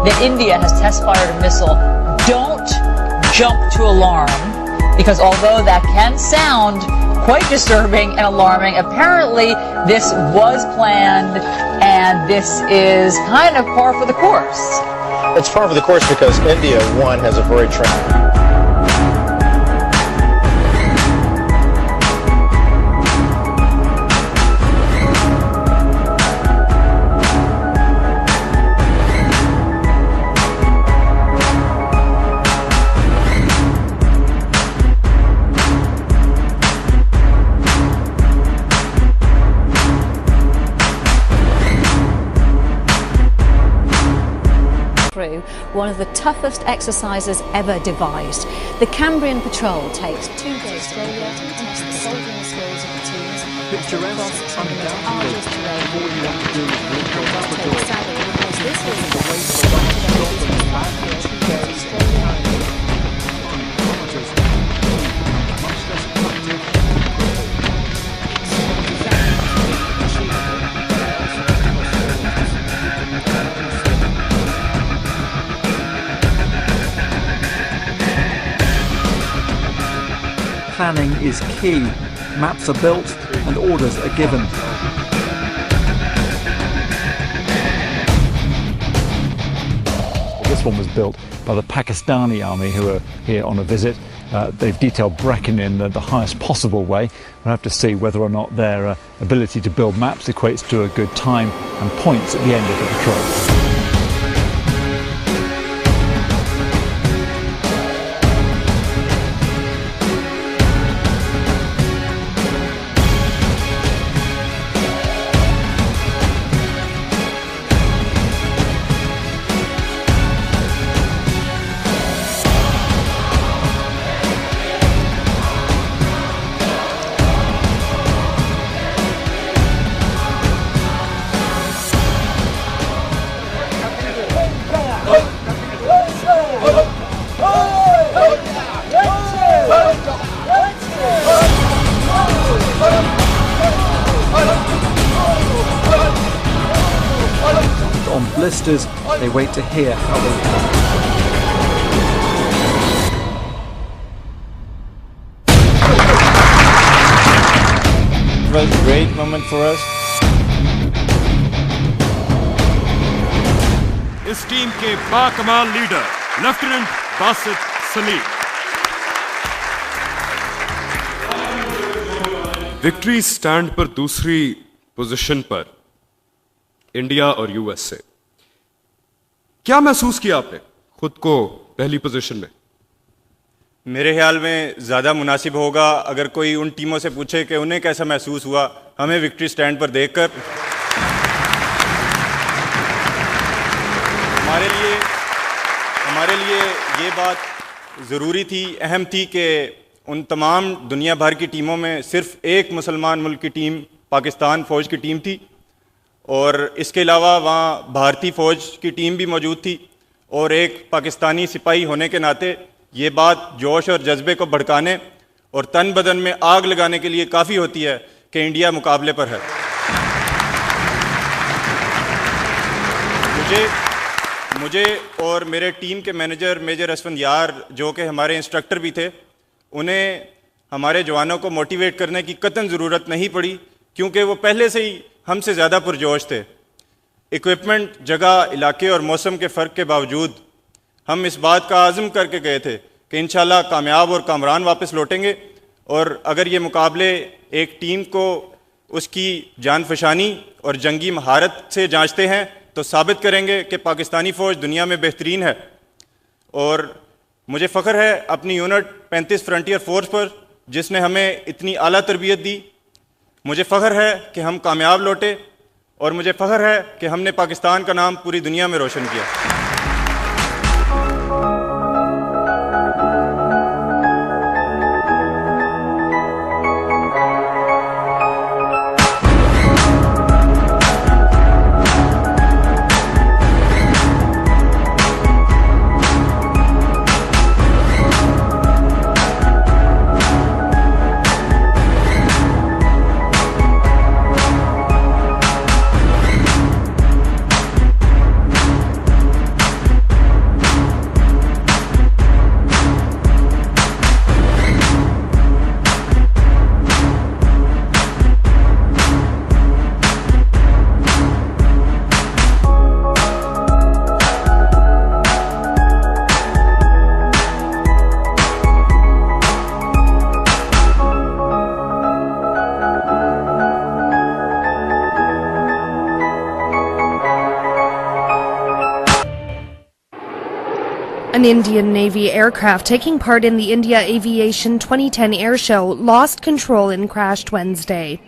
that India has test-fired a missile, don't jump to alarm, because although that can sound quite disturbing and alarming, apparently this was planned and this is kind of par for the course. It's par for the course because India, one, has a very trained... One of the toughest exercises ever devised. The Cambrian Patrol takes 2 days to Australia to test the soldiering skills of the teams across some of the most arduous terrain. This is Planning is key. Maps are built and orders are given. This one was built by the Pakistani Army, who are here on a visit. They've detailed Brecon in the highest possible way. We'll have to see whether or not their ability to build maps equates to a good time and points at the end of the patrol. On blisters, they wait to hear how they It was a great moment for us. इस team के बाकमाल leader lieutenant Basit Salim. Victory stand पर दूसरी position पर India और US से क्या महसूस किया आपने खुद को पहली पोजीशन में? मेरे ख्याल में ज़्यादा मुनासिब होगा अगर कोई उन टीमों से पूछे कि उन्हें कैसा महसूस हुआ हमें विक्ट्री स्टैंड पर देखकर। हमारे लिए ये बात ज़रूरी थी, अहम थी कि उन तमाम दुनिया भर की टीमों में सिर्फ एक मुसलमान मुल्क की टीम पाकिस्तान फ़ौज की टीम थी और इसके अलावा वहाँ भारतीय फ़ौज की टीम भी मौजूद थी और एक पाकिस्तानी सिपाही होने के नाते ये बात जोश और जज्बे को भड़काने और तन बदन में आग लगाने के लिए काफ़ी होती है कि इंडिया मुकाबले पर है। मुझे और मेरे टीम के मैनेजर मेजर असफंदियार जो कि हमारे इंस्ट्रक्टर भी थे, उन्हें हमारे जवानों को मोटिवेट करने की कतई ज़रूरत नहीं पड़ी क्योंकि वो पहले से ही हमसे ज़्यादा पुरजोश थे। इक्विपमेंट, जगह, इलाके और मौसम के फ़र्क के बावजूद हम इस बात का आज़म करके गए थे कि इंशाल्लाह कामयाब और कामरान वापस लौटेंगे और अगर ये मुकाबले एक टीम को उसकी जानफशानी और जंगी महारत से जांचते हैं तो साबित करेंगे कि पाकिस्तानी फ़ौज दुनिया में बेहतरीन है। और मुझे फ़ख्र है अपनी यूनिट 35 फ्रंटियर फोर्स पर जिसने हमें इतनी आला तरबियत दी। मुझे फ़ख्र है कि हम कामयाब लौटे और मुझे फ़ख्र है कि हमने पाकिस्तान का नाम पूरी दुनिया में रोशन किया। An Indian Navy aircraft taking part in the India Aviation 2010 air show lost control and crashed Wednesday.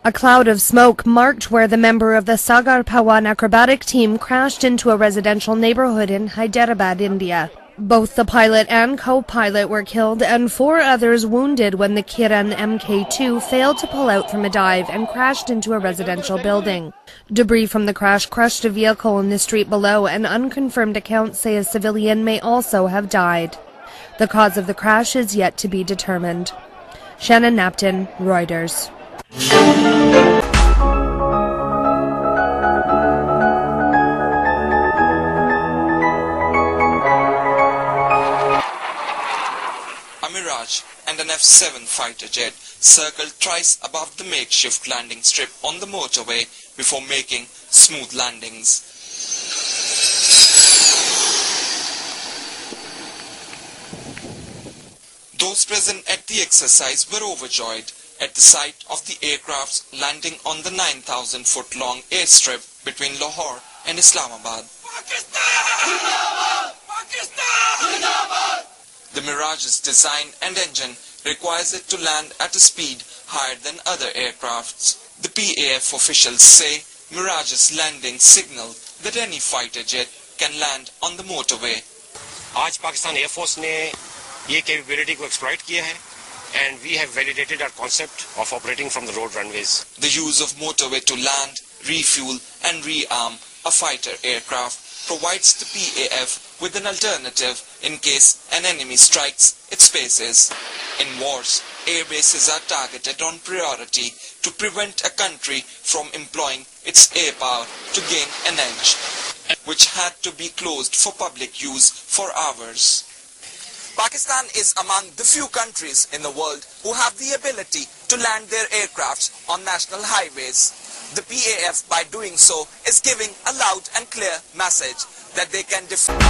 A cloud of smoke marked where the member of the Sagar Pawan acrobatic team crashed into a residential neighborhood in Hyderabad, India. Both the pilot and co-pilot were killed and 4 others wounded when the Kiran Mk2 failed to pull out from a dive and crashed into a residential building. Debris from the crash crushed a vehicle in the street below, and unconfirmed accounts say a civilian may also have died. The cause of the crash is yet to be determined. Shannon Napton, Reuters. Mirage and an F-7 fighter jet circled thrice above the makeshift landing strip on the motorway before making smooth landings. Those present at the exercise were overjoyed at the sight of the aircraft's landing on the 9,000-foot-long airstrip between Lahore and Islamabad. Pakistan! Pakistan! The Mirage's design and engine requires it to land at a speed higher than other aircrafts. The PAF officials say Mirage's landing signaled that any fighter jet can land on the motorway. आज Pakistan air force ने ये capability को exploit किया है and we have validated our concept of operating from the road runways. The use of motorway to land, refuel and rearm a fighter aircraft provides the PAF with an alternative in case an enemy strikes its bases. In wars, air bases are targeted on priority to prevent a country from employing its air power to gain an edge, which had to be closed for public use for hours. Pakistan is among the few countries in the world who have the ability to land their aircrafts on national highways. The PAF, by doing so, is giving a loud and clear message that they can defend.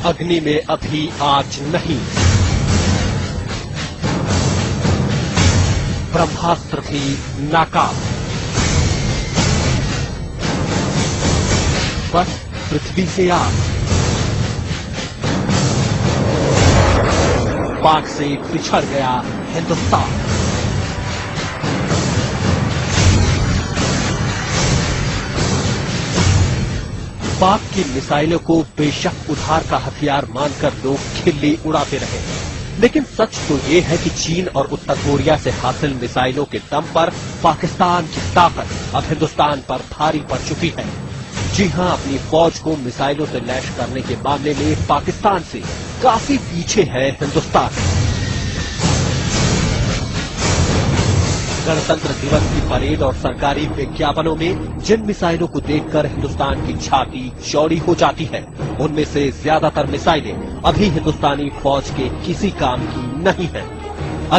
अग्नि में अभी आग नहीं, ब्रह्मास्त्र भी नाकाम, बस पृथ्वी से आग। पाक से पिछड़ गया हिंदुस्तान। पाक की मिसाइलों को बेशक उधार का हथियार मानकर लोग खिल्ली उड़ाते रहे, लेकिन सच तो ये है कि चीन और उत्तर कोरिया से हासिल मिसाइलों के दम पर पाकिस्तान की ताकत अब हिंदुस्तान पर भारी पड़ चुकी है। जी हां, अपनी फौज को मिसाइलों से लैस करने के मामले में पाकिस्तान से काफी पीछे है हिंदुस्तान। गणतंत्र दिवस की परेड और सरकारी विज्ञापनों में जिन मिसाइलों को देखकर हिंदुस्तान की छाती चौड़ी हो जाती है, उनमें से ज्यादातर मिसाइलें अभी हिंदुस्तानी फौज के किसी काम की नहीं है।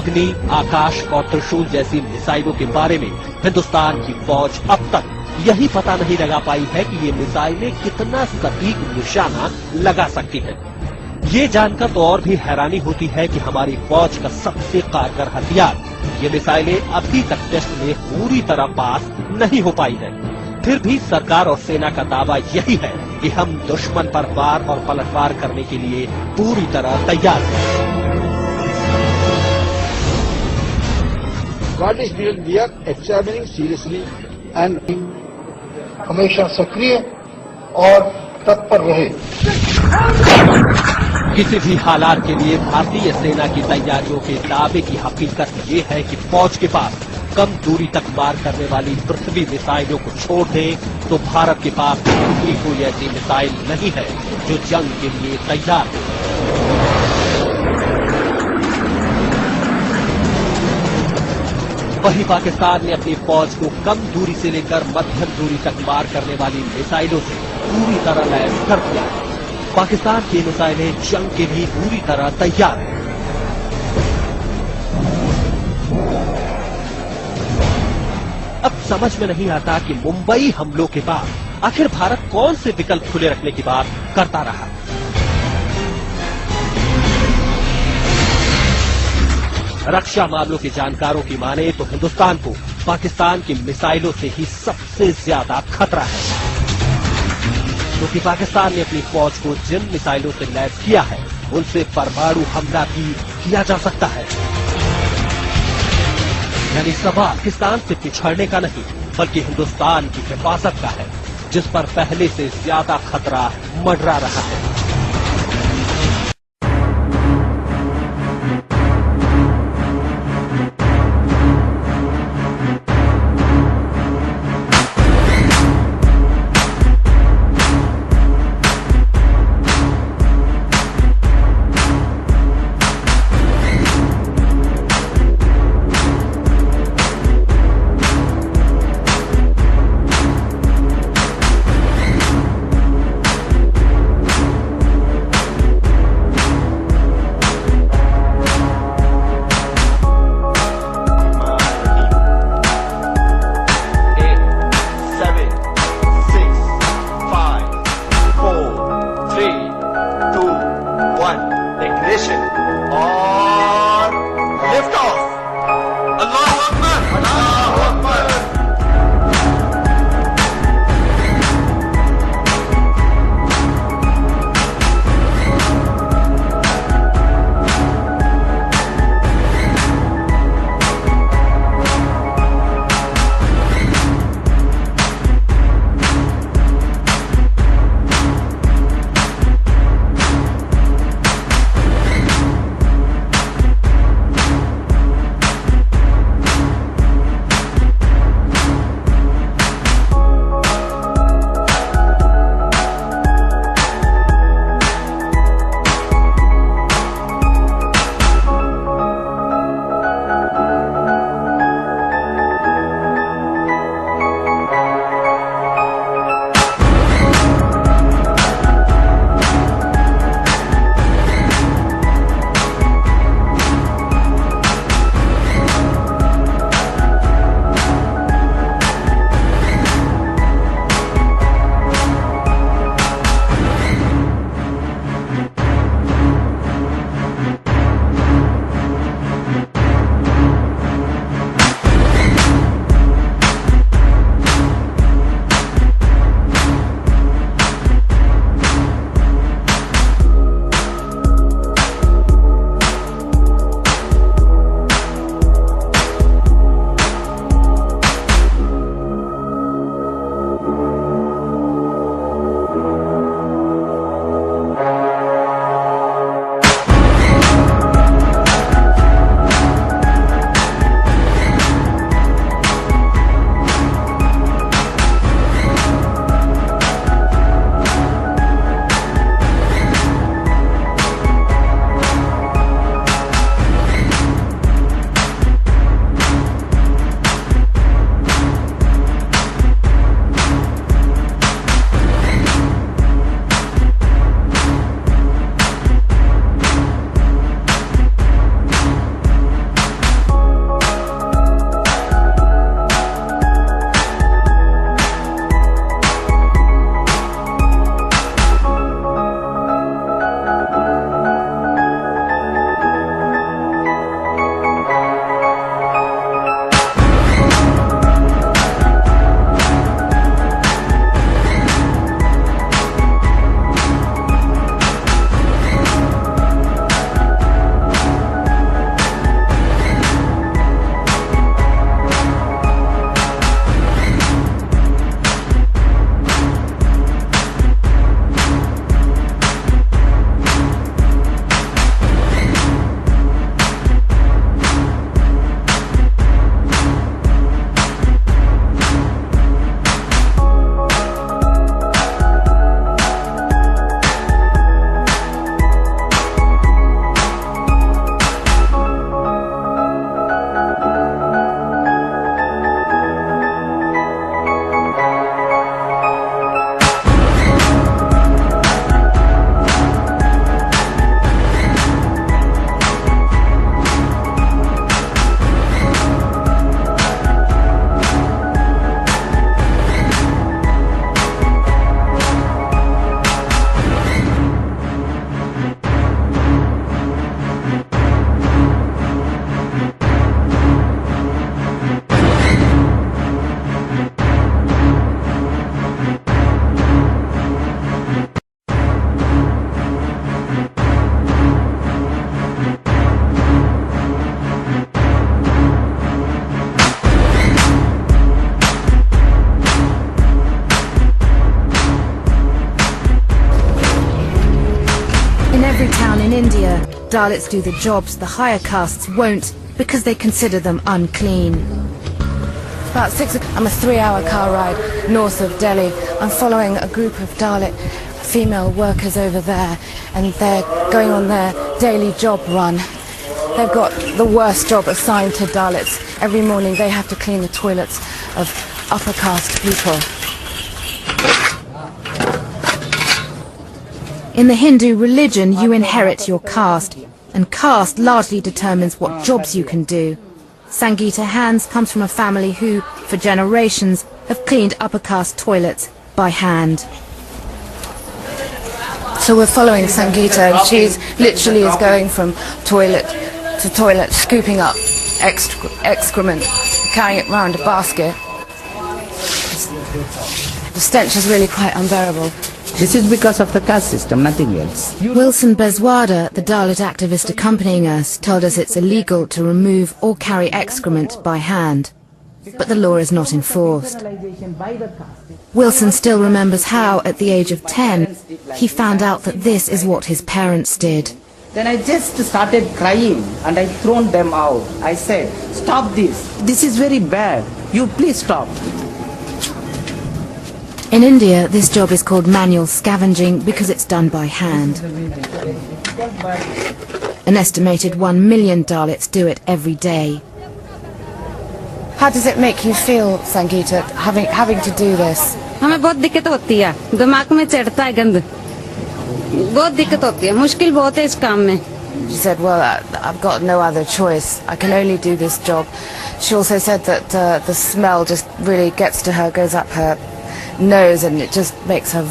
अग्नि, आकाश और त्रिशूल जैसी मिसाइलों के बारे में हिंदुस्तान की फौज अब तक यही पता नहीं लगा पाई है कि ये मिसाइलें कितना सटीक निशाना लगा सकती हैं। ये जानकर तो और भी हैरानी होती है कि हमारी फौज का सबसे कारगर हथियार ये मिसाइलें अभी तक टेस्ट में पूरी तरह पास नहीं हो पाई है। फिर भी सरकार और सेना का दावा यही है कि हम दुश्मन पर वार और पलटवार करने के लिए पूरी तरह तैयार हैं। God is we are examining seriously and हमेशा सक्रिय और तत्पर रहे। किसी भी हालात के लिए भारतीय सेना की तैयारियों के दावे की हकीकत ये है कि फौज के पास कम दूरी तक मार करने वाली पृथ्वी मिसाइलों को छोड़ दें तो भारत के पास दूसरी कोई ऐसी मिसाइल नहीं है जो जंग के लिए तैयार हो। वहीं पाकिस्तान ने अपनी फौज को कम दूरी से लेकर मध्यम दूरी तक मार करने वाली मिसाइलों से पूरी तरह लैस कर दिया है। पाकिस्तान की मिसाइलें जंग के लिए पूरी तरह तैयार हैं। अब समझ में नहीं आता कि मुंबई हमलों के बाद आखिर भारत कौन से विकल्प खुले रखने की बात करता रहा। रक्षा मामलों के जानकारों की माने तो हिंदुस्तान को पाकिस्तान की मिसाइलों से ही सबसे ज्यादा खतरा है, क्योंकि पाकिस्तान ने अपनी फौज को जिन मिसाइलों से लैस किया है उनसे परमाणु हमला भी किया जा सकता है। यानी सवाल पाकिस्तान से पिछड़ने का नहीं बल्कि हिंदुस्तान की हिफाजत का है, जिस पर पहले से ज्यादा खतरा मंडरा रहा है। Dalits do the jobs the higher castes won't because they consider them unclean. About 6 o'clock, I'm a 3-hour car ride north of Delhi. I'm following a group of Dalit female workers over there, and they're going on their daily job run. They've got the worst job assigned to Dalits. Every morning they have to clean the toilets of upper caste people. In the Hindu religion, you inherit your caste, and caste largely determines what jobs you can do. Sangeeta Hans comes from a family who, for generations, have cleaned upper caste toilets by hand. So we're following Sangeeta, and she literally is going from toilet to toilet, scooping up excrement, carrying it round a basket. The stench is really quite unbearable. This is because of the caste system, nothing else. Wilson Bezwada, the Dalit activist accompanying us, told us it's illegal to remove or carry excrement by hand. But the law is not enforced. Wilson still remembers how, at the age of 10, he found out that this is what his parents did. Then I just started crying and I thrown them out. I said, stop this. This is very bad. You please stop. In India, this job is called manual scavenging because it's done by hand. An estimated 1 million Dalits do it every day. How does it make you feel, Sangeeta, having to do this? हमें बहुत दिक्कत होती है, दिमाग में चढ़ता है गंद, बहुत दिक्कत होती है, मुश्किल बहुत है इस काम में. She said, well, I've got no other choice. I can only do this job. She also said that the smell just really gets to her, goes up her nose, and it just makes her...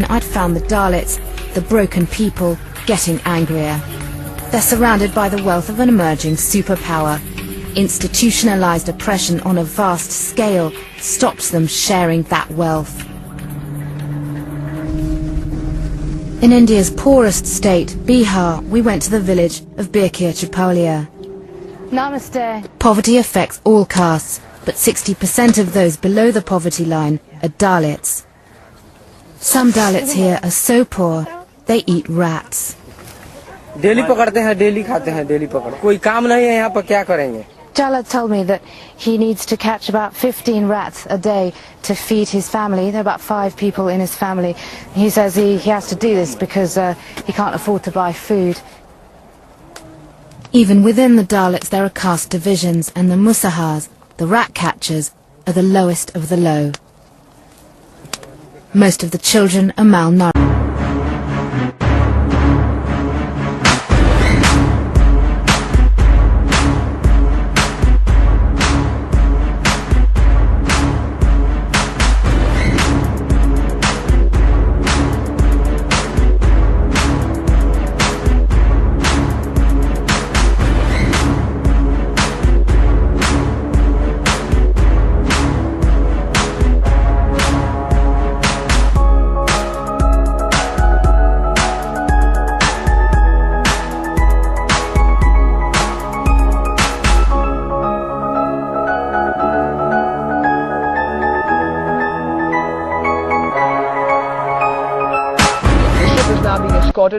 I'd found the Dalits, the broken people, getting angrier. They're surrounded by the wealth of an emerging superpower. Institutionalized oppression on a vast scale stops them sharing that wealth. In India's poorest state, Bihar, we went to the village of Birkir Chipolia. Namaste. Poverty affects all castes, but 60% of those below the poverty line are Dalits. Some Dalits here are so poor, they eat rats. Daily पकड़ते हैं, daily खाते हैं, daily पकड़. कोई काम नहीं है यहाँ पर, क्या करेंगे? Jala told me that he needs to catch about 15 rats a day to feed his family. There are about 5 people in his family. He says he has to do this because he can't afford to buy food. Even within the Dalits there are caste divisions, and the Musahars, the rat catchers, are the lowest of the low. Most of the children are malnourished.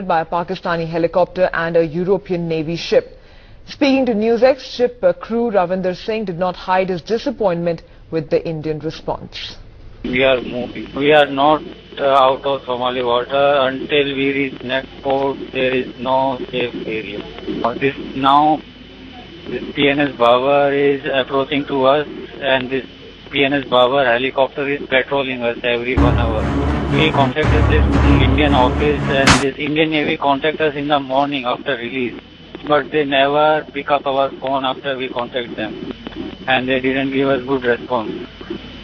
By a Pakistani helicopter and a European Navy ship. Speaking to NewsX, ship crew Ravinder Singh did not hide his disappointment with the Indian response. We are moving. We are not out of Somali water until we reach next port. There is no safe area. This PNS Babar is approaching to us, and this PNS Babar helicopter is patrolling us every 1 hour. We contacted this Indian office, and this Indian Navy contacted us in the morning after release. But they never pick up our phone after we contact them. And they didn't give us good response.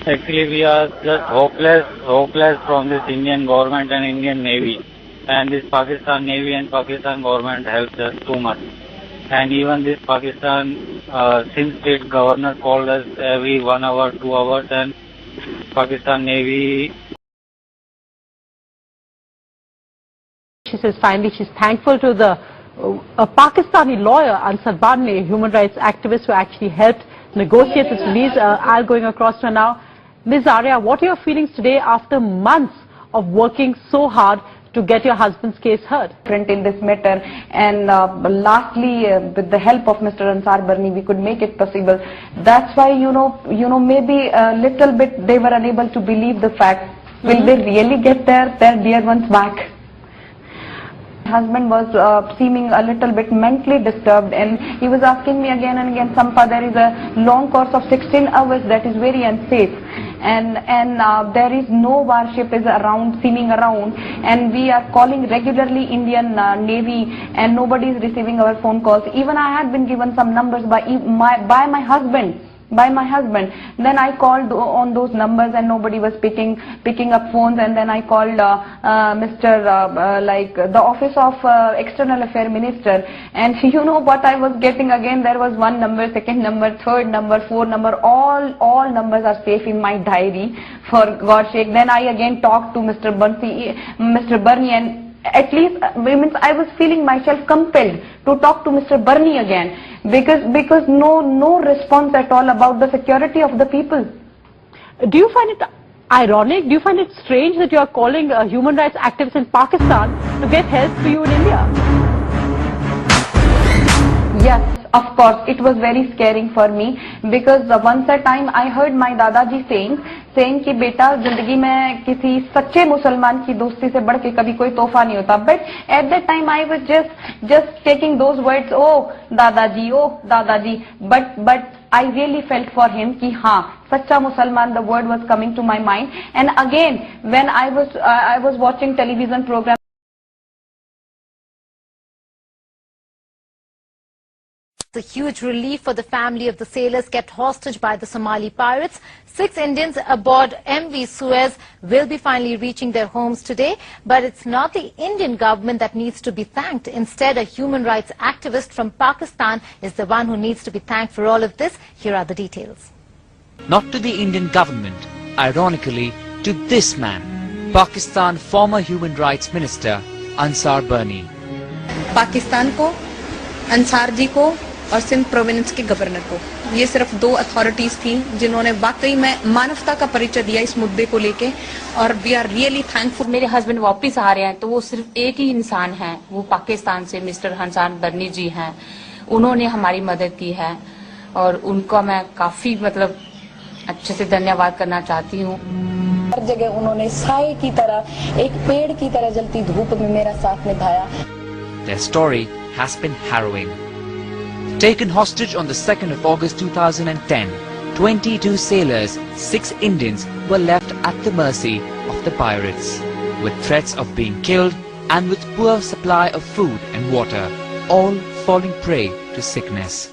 Actually, we are just hopeless from this Indian government and Indian Navy. And this Pakistan Navy and Pakistan government helped us too much. And even this Pakistan, since state governor called us every 1 hour, 2 hours, and Pakistan Navy. She says finally she's thankful to the Pakistani lawyer Ansar Badne, a human rights activist who actually helped negotiate this release. I'll going across to her now. Ms. Arya, what are your feelings today after months of working so hard to get your husband's case heard? In this matter, and lastly, with the help of Mr. Ansar Barni, we could make it possible. That's why, maybe a little bit they were unable to believe the fact. Will they really get their dear ones back? Husband was seeming a little bit mentally disturbed, and he was asking me again and again, Sampa, there is a long course of 16 hours that is very unsafe, and there is no warship is around, seeming around, and we are calling regularly Indian Navy, and nobody is receiving our phone calls. Even I had been given some numbers by my husband. Then I called on those numbers and nobody was picking up phones, and then I called the office of External Affairs Minister, and you know what I was getting again? There was one number, second number, third number, fourth number, all numbers are safe in my diary, for God's sake. Then I again talked to Mr. Barni, and at least I was feeling myself compelled to talk to Mr. Barni again, because no response at all about the security of the people. Do you find it ironic? Do you find it strange that you are calling human rights activists in Pakistan to get help for you in India? Yes, of course, it was very scary for me, because once a time I heard my Dadaji saying कि बेटा जिंदगी में किसी सच्चे मुसलमान की दोस्ती से बढ़ के कभी कोई तोहफा नहीं होता. But at that time I was just taking those words, oh Dadaji, but I really felt for him कि हाँ सच्चा मुसलमान, the word was coming to my mind. And again when I was watching television program. A huge relief for the family of the sailors kept hostage by the Somali pirates. 6 Indians aboard MV Suez will be finally reaching their homes today. But it's not the Indian government that needs to be thanked. Instead, a human rights activist from Pakistan is the one who needs to be thanked for all of this. Here are the details. Not to the Indian government, ironically, to this man, Pakistan former Human Rights Minister Ansar Barni. Pakistan को, अंसार जी को और Sindh province के governor को, ये सिर्फ 2 authorities थी जिन्होंने वाकई में मानवता का परिचय दिया इस मुद्दे को लेके, और वी आर रियली थैंकफुल. मेरे हस्बैंड वापस आ रहे हैं तो वो सिर्फ एक ही इंसान है, वो पाकिस्तान से मिस्टर अंसार बर्नी जी हैं. उन्होंने हमारी मदद की है और उनका मैं काफी अच्छे से धन्यवाद करना चाहती हूँ. हर जगह उन्होंने साए की तरह, एक पेड़ की तरह जलती धूप में मेरा साथ निभाया. Their story has been harrowing. Taken hostage on the 2nd of August 2010, 22 sailors, 6 Indians were left at the mercy of the pirates, with threats of being killed and with poor supply of food and water, all falling prey to sickness.